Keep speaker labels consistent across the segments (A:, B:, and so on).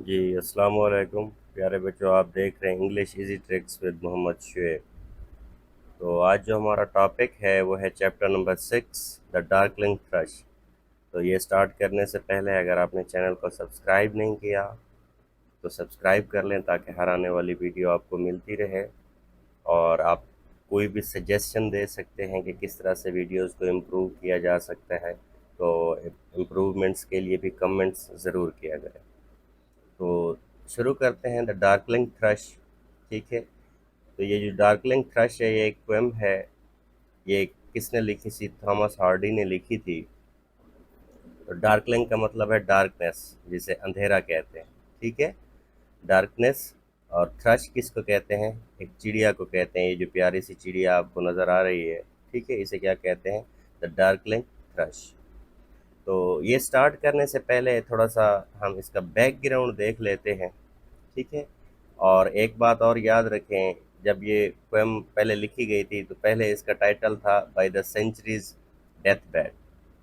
A: जी अस्सलाम वालेकुम प्यारे बच्चों। आप देख रहे हैं English easy tricks with Mohammad Shoaib. तो आज जो हमारा टॉपिक है वो है chapter number 6, the darkling thrush. तो ये स्टार्ट करने से पहले अगर आपने चैनल को सब्सक्राइब नहीं किया तो सब्सक्राइब कर लें ताकि हर आने वाली वीडियो आपको मिलती रहे। और आप कोई भी सजेशन दे सकते हैं कि किस तरह से वीडियोस को इम्प्रूव किया जा सकता है। तो इम्प्रूवमेंट्स के लिए भी कमेंट्स ज़रूर किया करें। तो शुरू करते हैं द डार्कलिंग थ्रश। ठीक है। तो ये जो डार्कलिंग थ्रश है ये एक पोएम है। ये किसने लिखी थी? थॉमस हार्डी ने लिखी थी। तो डार्कलिंग का मतलब है डार्कनेस, जिसे अंधेरा कहते हैं। ठीक है। डार्कनेस। और थ्रश किसको कहते हैं? एक चिड़िया को कहते हैं। ये जो प्यारी सी चिड़िया आपको नज़र आ रही है, ठीक है, इसे क्या कहते हैं? The darkling thrush. तो ये स्टार्ट करने से पहले थोड़ा सा हम इसका बैकग्राउंड देख लेते हैं। ठीक है। और एक बात और याद रखें, जब ये पोएम पहले लिखी गई थी तो पहले इसका टाइटल था by the century's death bed.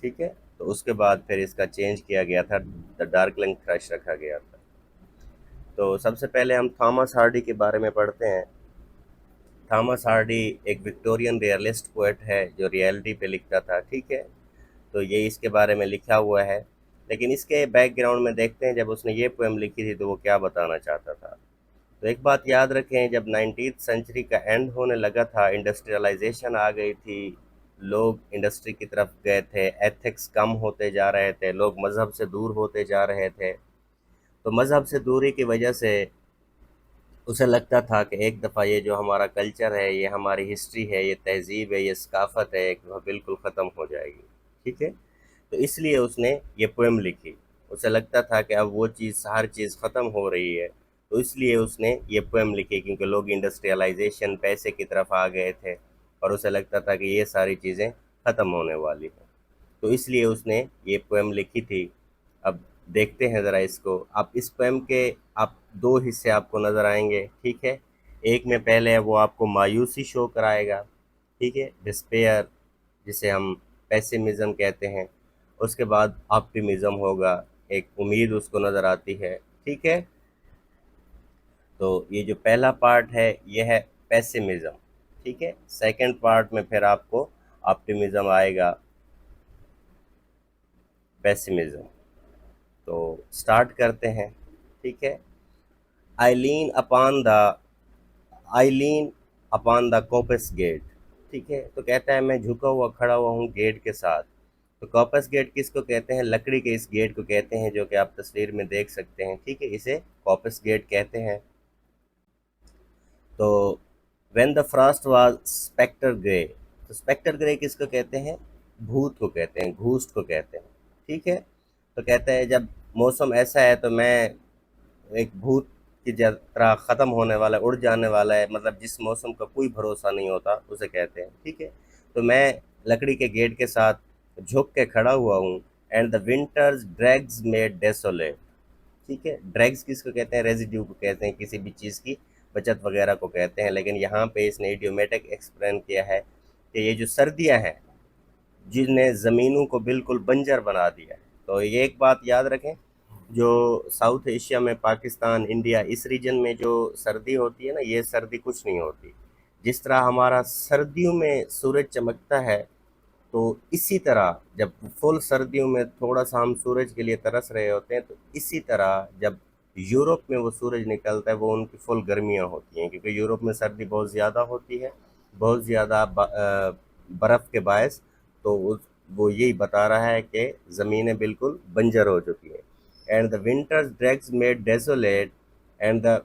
A: ठीक है। तो उसके बाद फिर इसका चेंज किया गया था, द डार्कलिंग थ्रश रखा गया था। तो सबसे पहले हम थॉमस हार्डी के बारे में पढ़ते हैं। थॉमस हार्डी एक विक्टोरियन रियलिस्ट पोएट है जो रियलिटी पे लिखता था। ठीक है। तो ये इसके बारे में लिखा हुआ है। लेकिन इसके बैकग्राउंड में देखते हैं जब उसने ये पोएम लिखी थी तो वो क्या बताना चाहता था। तो एक बात याद रखें, जब 19th सेंचुरी का एंड होने लगा था, इंडस्ट्रियलाइजेशन आ गई थी, लोग इंडस्ट्री की तरफ गए थे, एथिक्स कम होते जा रहे थे, लोग मज़हब से दूर होते जा रहे थे। तो मज़हब से दूरी की वजह से उसे लगता था कि एक दफ़ा ये जो हमारा कल्चर है, ये हमारी हिस्ट्री है, ये तहज़ीब है, ये सकाफ़त है, एक दफ़ा बिल्कुल ख़त्म हो जाएगी। ठीक है। तो इसलिए उसने ये पोएम लिखी। उसे लगता था कि अब वो चीज़, हर चीज़ ख़त्म हो रही है। तो इसलिए उसने ये पोएम लिखी, क्योंकि लोग इंडस्ट्रियलाइजेशन, पैसे की तरफ आ गए थे और उसे लगता था कि ये सारी चीज़ें ख़त्म होने वाली हैं। तो इसलिए उसने ये पोएम लिखी थी। अब देखते हैं ज़रा इसको। आप इस पोएम के आप दो हिस्से आपको नज़र आएंगे। ठीक है। एक में पहले है वो आपको मायूसी शो कराएगा। ठीक है, डिस्पेयर, जिसे हम पेसिमिज्म कहते हैं। उसके बाद ऑप्टिमिज्म होगा, एक उम्मीद उसको नज़र आती है। ठीक है। तो ये जो पहला पार्ट है ये है पेसिमिज्म। ठीक है। सेकंड पार्ट में फिर आपको ऑप्टिमिज्म आएगा, पेसिमिज्म। तो स्टार्ट करते हैं। ठीक है। I lean upon the I lean upon the coppice gate. ठीक है। तो कहता है मैं झुका हुआ खड़ा हुआ हूँ गेट के साथ। तो कॉपस गेट किसको कहते हैं? लकड़ी के इस गेट को कहते हैं जो कि आप तस्वीर में देख सकते हैं। ठीक है, इसे कॉपस गेट कहते हैं। तो when the frost was spectre grey. तो स्पेक्टर ग्रे किसको कहते हैं? भूत को कहते हैं, घूस्ट को कहते हैं। ठीक है। तो कहता है जब मौसम ऐसा है तो मैं एक भूत की तरह ख़त्म होने वाला है, उड़ जाने वाला है, मतलब जिस मौसम का कोई भरोसा नहीं होता उसे कहते हैं। ठीक है। तो मैं लकड़ी के गेट के साथ झुक के खड़ा हुआ हूँ। And the winters drags made desolate. ठीक है। ड्रैग्स किसको कहते हैं? रेजिड्यू को कहते हैं, किसी भी चीज़ की बचत वगैरह को कहते हैं। लेकिन यहाँ पे इसने इडियोमेटिक एक्सप्लेन किया है कि ये जो सर्दियाँ हैं जिनने ज़मीनों को बिल्कुल बंजर बना दिया है। तो ये एक बात याद रखें, जो साउथ एशिया में, पाकिस्तान, इंडिया, इस रीजन में जो सर्दी होती है ना, ये सर्दी कुछ नहीं होती। जिस तरह हमारा सर्दियों में सूरज चमकता है, तो इसी तरह जब फुल सर्दियों में थोड़ा सा हम सूरज के लिए तरस रहे होते हैं, तो इसी तरह जब यूरोप में वो सूरज निकलता है वो उनकी फुल गर्मियाँ होती हैं, क्योंकि यूरोप में सर्दी बहुत ज़्यादा होती है, बहुत ज़्यादा बर्फ़ के बायस। तो वो यही बता रहा है कि ज़मीनें बिल्कुल बंजर हो चुकी हैं। And the winters drags made desolate and the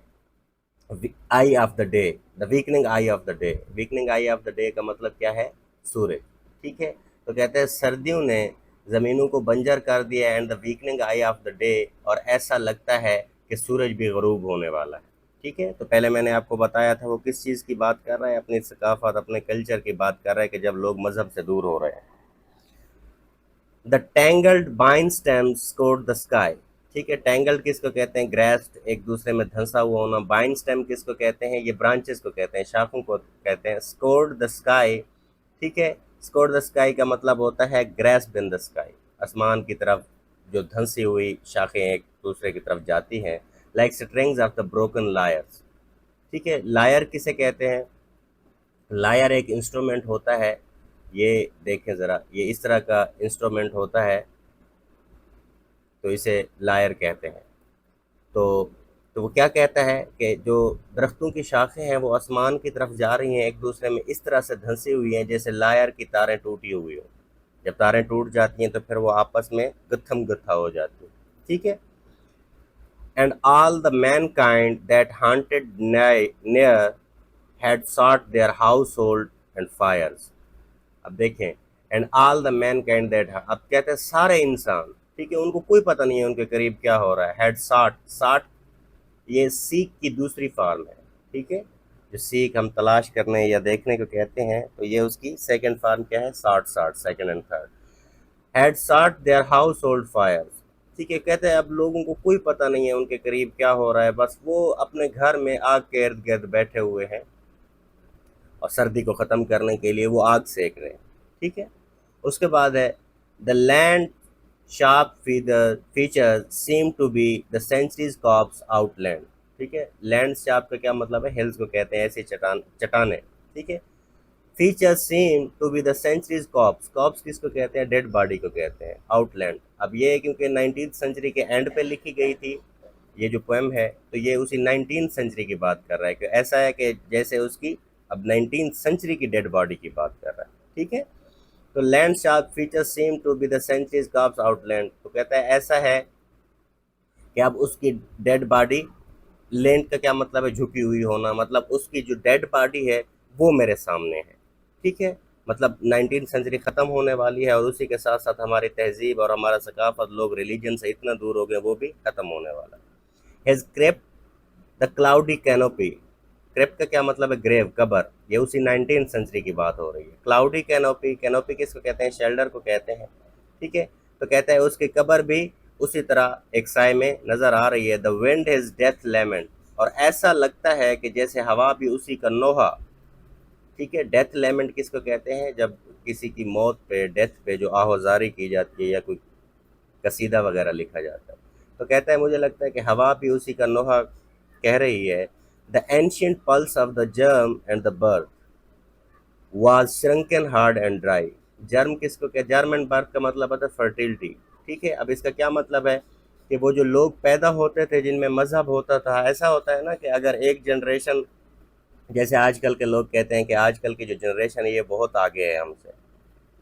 A: I of the day, the weakening I of the day. Weakening I of the day का मतलब क्या है? सूरज। ठीक है। तो कहते हैं सर्दियों ने ज़मीनों को बंजर कर दिया, and the weakening I of the day, और ऐसा लगता है कि सूरज भी गरूब होने वाला है। ठीक है। तो पहले मैंने आपको बताया था वो किस चीज़ की बात कर रहा है, अपनी सकाफत, अपने कल्चर की बात कर रहा है कि जब लोग मज़हब से दूर हो रहे हैं। द टैंगल्ड बाइन स्टेम स्कोर्ड द स्काई। ठीक है। टैंगल्ड किसको कहते हैं? ग्रेस्ड, एक दूसरे में धंसा हुआ होना। बाइन स्टेम किसको कहते हैं? ये ब्रांचेस को कहते हैं, शाखों को कहते हैं। Scored the sky. ठीक है। स्कोर्ड द स्काई का मतलब होता है ग्रेस्ड इन द स्काई, आसमान की तरफ जो धंसी हुई शाखें एक दूसरे की तरफ जाती हैं, like strings of the broken lawyers. ठीक है, लायर किसे कहते हैं? लायर एक इंस्ट्रूमेंट होता है, ये देखें ज़रा, ये इस तरह का इंस्ट्रूमेंट होता है, तो इसे लायर कहते हैं। तो वो क्या कहता है कि जो दरख्तों की शाखें हैं वो आसमान की तरफ जा रही हैं, एक दूसरे में इस तरह से धंसी हुई हैं जैसे लायर की तारें टूटी हुई हो। जब तारें टूट जाती हैं तो फिर वो आपस में गत्थम गत्था हो जाती हैं। ठीक है। And all the mankind that haunted near had sought their household and fires। अब देखें, and all the mankind that, अब कहते हैं सारे इंसान, ठीक है, उनको कोई पता नहीं है उनके करीब क्या हो रहा है। हैड साट, साट ये सीख की दूसरी फॉर्म है। ठीक है, जो सीख हम तलाश करने या देखने को कहते हैं, तो ये उसकी सेकंड फॉर्म क्या है? साट, साट, सेकंड एंड थर्ड। हैड साट देयर हाउस होल्ड फायर्स। ठीक है, कहते हैं अब लोगों को कोई पता नहीं है उनके करीब क्या हो रहा है, बस वो अपने घर में आग के इर्द गिर्द बैठे हुए हैं और सर्दी को ख़त्म करने के लिए वो आग सेक रहे हैं। ठीक है, उसके बाद है the land sharp feature seem to be the century's corpse outland. ठीक है, लैंड शार्प का क्या मतलब है? हिल्स को कहते हैं, ऐसी चटाने। ठीक है, feature same to be the century's corpse, corpse किसको कहते हैं? डेड बॉडी को कहते हैं। आउटलैंड, अब ये क्योंकि 19th सेंचुरी के एंड पे लिखी गई थी ये जो पोएम है, तो ये उसी 19th सेंचुरी की बात कर रहा है कि ऐसा है कि जैसे उसकी अब 19th सेंचुरी की डेड बॉडी की बात कर रहा है। ठीक है, तो land sharp feature same to be the century's corpse outland, तो कहता है ऐसा है कि अब उसकी डेड बॉडी, लैंड का क्या मतलब है? झुकी हुई होना, मतलब उसकी जो डेड बॉडी है वो मेरे सामने है। ठीक है, मतलब 19th सेंचुरी ख़त्म होने वाली है और उसी के साथ साथ हमारी तहजीब और हमारा सकाफत, लोग रिलीजन से इतना दूर हो गए, वो भी ख़त्म होने वाला है। Has crept the cloudy canopy, crept का क्या मतलब है? ग्रेव, कबर, ये उसी 19th सेंचुरी की बात हो रही है। क्लाउडी कैनोपी, कैनोपी किसको कहते हैं? शेल्डर को कहते हैं। ठीक है, तो कहता है उसकी कबर भी उसी तरह एक साए में नजर आ रही है। The wind his death lament, और ऐसा लगता है कि जैसे हवा भी उसी का नोहा। ठीक है, डेथ लेमेंट किसको कहते हैं? जब किसी की मौत पे, डेथ पे जो आहोजारी की जाती है या कोई कसीदा वगैरह लिखा जाता है, तो कहता है मुझे लगता है कि हवा भी उसी का नोहा कह रही है। The ancient pulse of the germ and the birth was shrunken hard and dry. Germ किसको क्या? जर्म एंड बर्थ का मतलब होता है फर्टिलिटी। ठीक है, अब इसका क्या मतलब है कि वो जो लोग पैदा होते थे जिनमें मजहब होता था, ऐसा होता है ना कि अगर एक जनरेशन, जैसे आजकल के लोग कहते हैं कि आजकल की जो जनरेशन है ये बहुत आगे है हमसे,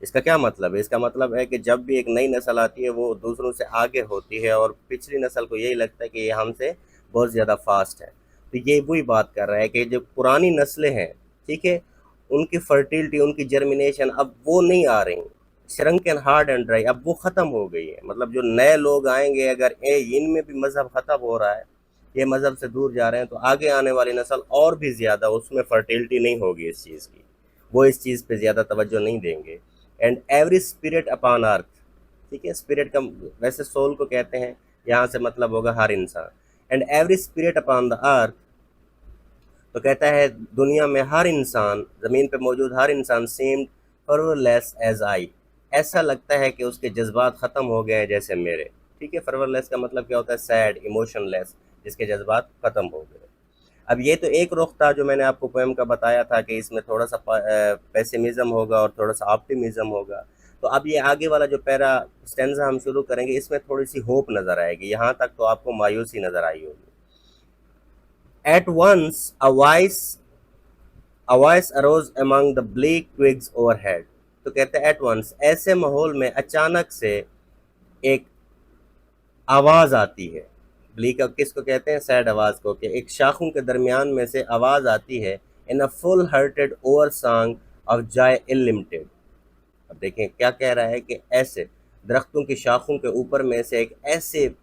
A: इसका क्या मतलब है? इसका मतलब है कि जब भी एक नई नस्ल आती है वो दूसरों से आगे होती है और पिछली नस्ल को यही लगता है कि ये हमसे बहुत ज़्यादा फास्ट है। तो ये वही बात कर रहा है कि जो पुरानी नस्लें हैं, ठीक है, उनकी फर्टिलिटी, उनकी जर्मिनेशन अब वो नहीं आ रही, shrunk and hard and dry, अब वो ख़त्म हो गई है। मतलब जो नए लोग आएंगे, अगर इनमें भी मज़हब ख़त्म हो रहा है, ये मज़हब से दूर जा रहे हैं, तो आगे आने वाली नस्ल और भी ज़्यादा उसमें फर्टिलिटी नहीं होगी इस चीज़ की, वो इस चीज़ पे ज़्यादा तवज्जो नहीं देंगे। And every spirit upon earth, ठीक है, स्पिरिट का वैसे सोल को कहते हैं, यहाँ से मतलब होगा हर इंसान। And every spirit upon the earth, तो कहता है दुनिया में हर इंसान, ज़मीन पे मौजूद हर इंसान सेम फॉरवरलेस एज आई, ऐसा लगता है कि उसके जज्बात ख़त्म हो गए हैं जैसे मेरे। ठीक है, फॉरवरलेस का मतलब क्या होता है? सैड, इमोशनलेस, जिसके जज्बात ख़त्म हो गए। अब ये तो एक रुख था जो मैंने आपको पोएम का बताया था कि इसमें थोड़ा सा पेसिमिज्म होगा और थोड़ा सा ऑप्टिमिज्म होगा। तो अब ये आगे वाला जो पैरा स्टेंजा हम शुरू करेंगे, इसमें थोड़ी सी होप नज़र आएगी। यहाँ तक तो आपको मायूसी नज़र आई होगी। At once a voice arose among the black twigs overhead, तो कहते हैं एट वंस, ऐसे माहौल में अचानक से एक आवाज़ आती है। ब्लीक किसको कहते हैं? सैड आवाज़ को, कि एक शाखों के दरमियान में से आवाज़ आती है। In a full hearted over song of joy illimited. अब देखें क्या कह रहा है कि ऐसे दरख्तों की शाखों के ऊपर में से एक ऐसे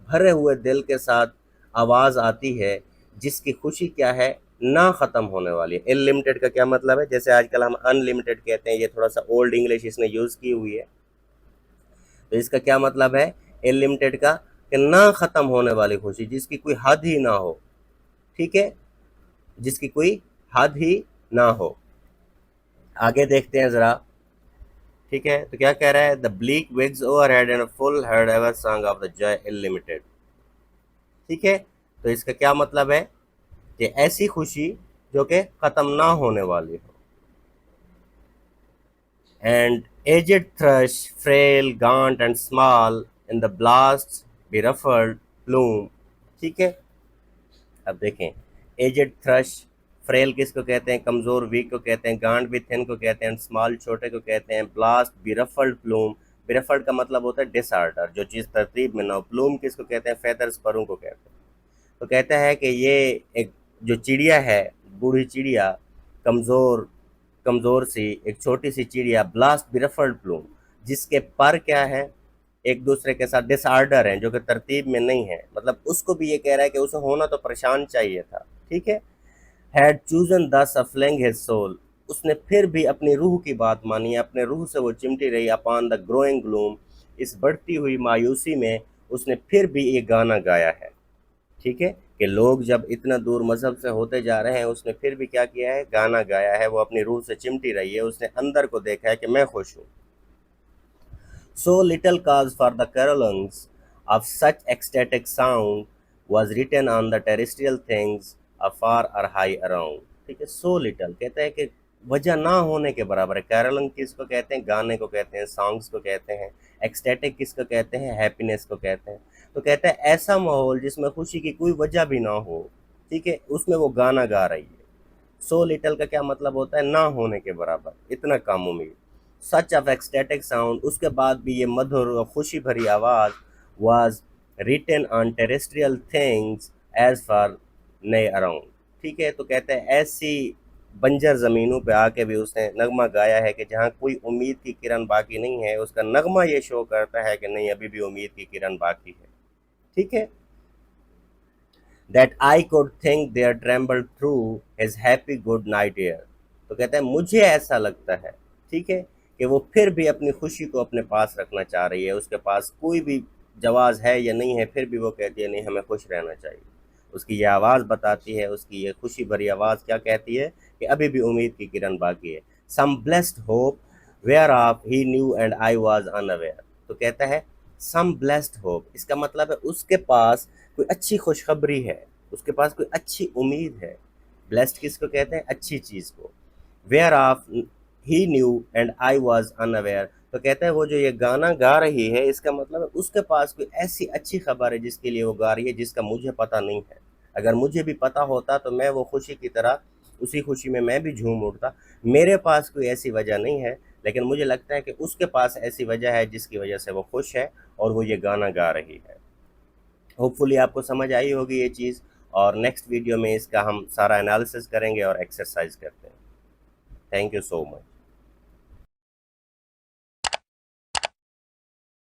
A: भरे हुए दिल के साथ आवाज़ आती है जिसकी खुशी क्या है? ना ख़त्म होने वाली है। इनलिमिटेड का क्या मतलब है? जैसे आजकल हम अनलिमिटेड कहते हैं, ये थोड़ा सा ओल्ड इंग्लिश इसने यूज़ की हुई है। तो इसका क्या मतलब है अनलिमिटेड का? कि ना ख़त्म होने वाली खुशी, जिसकी कोई हद ही ना हो। ठीक है, जिसकी कोई हद ही ना हो। आगे देखते हैं ज़रा। ठीक है, तो क्या कह रहा है? The bleak wigs over head and full head ever song of the Joy unlimited. ठीक है, तो इसका क्या मतलब है कि ऐसी खुशी जो कि ख़त्म ना होने वाली हो। And aged thrush frail gaunt and small in the blast beruffled plume. ठीक है, अब देखें, एजेड थ्रश, फ्रेल किसको कहते हैं, कमज़ोर वीक को कहते हैं, गांड भी थिन को कहते हैं, स्मॉल छोटे को कहते हैं, ब्लास्ट बिरफल्ड प्लूम, बिरफल्ड का मतलब होता है डिसऑर्डर, जो चीज़ तरतीब में ना हो, प्लूम किसको कहते हैं, फेदर्स परों को कहते हैं। तो कहता है कि ये एक जो चिड़िया है, बूढ़ी चिड़िया, कमज़ोर कमज़ोर सी एक छोटी सी चिड़िया, ब्लास्ट बिरफल्ड प्लूम, जिसके पर क्या है, एक दूसरे के साथ डिसऑर्डर हैं, जो कि तरतीब में नहीं है, मतलब उसको भी ये कह रहा है कि उसे होना तो परेशान चाहिए था। ठीक है, हैड चूजन दस अ फ्लेंग हिज सोल, उसने फिर भी अपनी रूह की बात मानी, अपने रूह से वो चिमटी रही, अपॉन द ग्रोइंग ग्लूम, इस बढ़ती हुई मायूसी में उसने फिर भी ये गाना गाया है। ठीक है, कि लोग जब इतना दूर मजहब से होते जा रहे हैं, उसने फिर भी क्या किया है, गाना गाया है, वो अपनी रूह से चिमटी रही है, उसने अंदर को देखा है कि मैं खुश हूँ। So little cause for the carolings of such ecstatic sound was written on the terrestrial things afar or high around। ठीक है, so little कहते हैं कि वजह ना होने के बराबर है। कैरोलिंग किसको कहते हैं, गाने को कहते हैं, सॉन्ग्स को कहते हैं। एक्सटेटिक किसको कहते हैं, हैप्पीनेस को कहते हैं। तो कहते हैं ऐसा माहौल जिसमें खुशी की कोई वजह भी ना हो, ठीक है, उसमें वो गाना गा रही है। सो लिटल का क्या मतलब होता है, ना होने के बराबर, इतना कम उम्मीद। सच ऑफ एक्सटेटिक साउंड, उसके बाद भी ये मधुर और खुशी भरी आवाज़, was written on terrestrial things as for nigh around. ठीक है, तो कहते हैं ऐसी बंजर ज़मीनों पे आके भी उसने नगमा गाया है कि जहाँ कोई उम्मीद की किरण बाकी नहीं है, उसका नगमा ये शो करता है कि नहीं, अभी भी उम्मीद की किरण बाकी है। ठीक है, that I could think there trembled through his happy good night air। तो कहता है मुझे ऐसा लगता है, ठीक है, कि वो फिर भी अपनी खुशी को अपने पास रखना चाह रही है, उसके पास कोई भी जवाब है या नहीं है, फिर भी वो कहती है नहीं, हमें खुश रहना चाहिए। उसकी ये आवाज़ बताती है, उसकी ये खुशी भरी आवाज़ क्या कहती है कि अभी भी उम्मीद की किरण बाकी है। Some blessed hope whereof he knew and I was unaware. तो कहता है सम ब्लेस्ड होप, इसका मतलब है उसके पास कोई अच्छी खुशखबरी है, उसके पास कोई अच्छी उम्मीद है। ब्लेस्ड किसको कहते हैं, अच्छी चीज़ को। Whereof he knew and I was unaware, तो कहता है वो जो ये गाना गा रही है, इसका मतलब है उसके पास कोई ऐसी अच्छी खबर है जिसके लिए वो गा रही है, जिसका मुझे पता नहीं है। अगर मुझे भी पता होता तो मैं वो खुशी की तरह, उसी खुशी में मैं भी झूम उठता। मेरे पास कोई ऐसी वजह नहीं है, लेकिन मुझे लगता है कि उसके पास ऐसी वजह है जिसकी वजह से वो खुश है और वो ये गाना गा रही है। होपफुली आपको समझ आई होगी ये चीज़, और नेक्स्ट वीडियो में इसका हम सारा एनालिसिस करेंगे और एक्सरसाइज करते हैं। Thank you so much.